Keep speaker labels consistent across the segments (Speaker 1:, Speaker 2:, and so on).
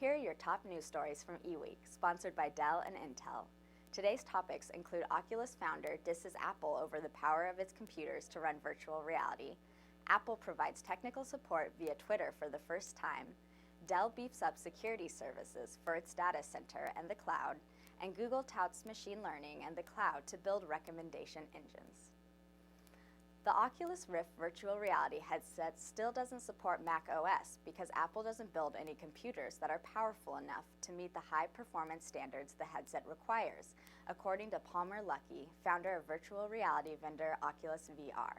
Speaker 1: Here are your top news stories from eWEEK, sponsored by Dell and Intel. Today's topics include Oculus founder disses Apple over the power of its computers to run virtual reality. Apple provides technical support via Twitter for the first time. Dell beefs up security services for its data center and the cloud, and Google touts machine learning and the cloud to build recommendation engines. The Oculus Rift virtual reality headset still doesn't support Mac OS because Apple doesn't build any computers that are powerful enough to meet the high performance standards the headset requires, according to Palmer Luckey, founder of virtual reality vendor Oculus VR.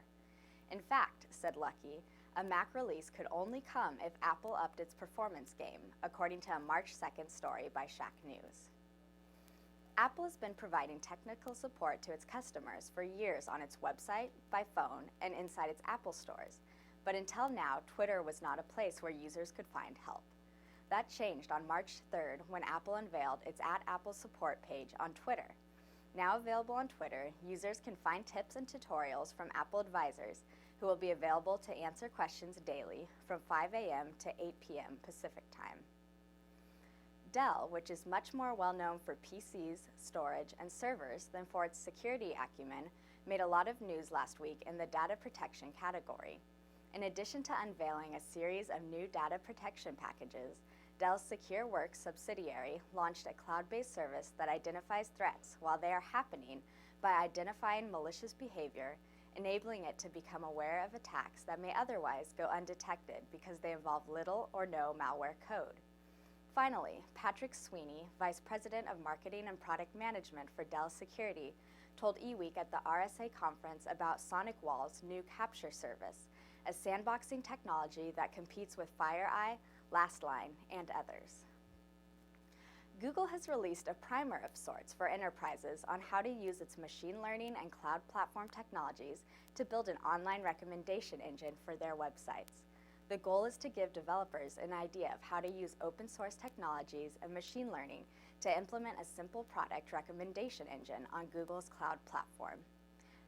Speaker 1: In fact, said Luckey, a Mac release could only come if Apple upped its performance game, according to a March 2nd story by Shack News. Apple has been providing technical support to its customers for years on its website, by phone, and inside its Apple stores. But until now, Twitter was not a place where users could find help. That changed on March 3rd when Apple unveiled its @Apple support page on Twitter. Now available on Twitter, users can find tips and tutorials from Apple advisors who will be available to answer questions daily from 5 a.m. to 8 p.m. Pacific time. Dell, which is much more well known for PCs, storage, and servers than for its security acumen, made a lot of news last week in the data protection category. In addition to unveiling a series of new data protection packages, Dell SecureWorks subsidiary launched a cloud-based service that identifies threats while they are happening by identifying malicious behavior, enabling it to become aware of attacks that may otherwise go undetected because they involve little or no malware code. Finally, Patrick Sweeney, Vice President of Marketing and Product Management for Dell Security, told eWEEK at the RSA conference about SonicWall's new capture service, a sandboxing technology that competes with FireEye, LastLine, and others. Google has released a primer of sorts for enterprises on how to use its machine learning and cloud platform technologies to build an online recommendation engine for their websites. The goal is to give developers an idea of how to use open source technologies and machine learning to implement a simple product recommendation engine on Google's cloud platform.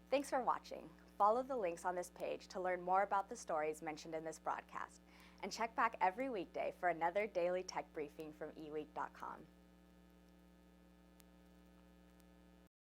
Speaker 1: Thanks for watching. Follow the links on this page to learn more about the stories mentioned in this broadcast, and check back every weekday for another daily tech briefing from eWEEK.com.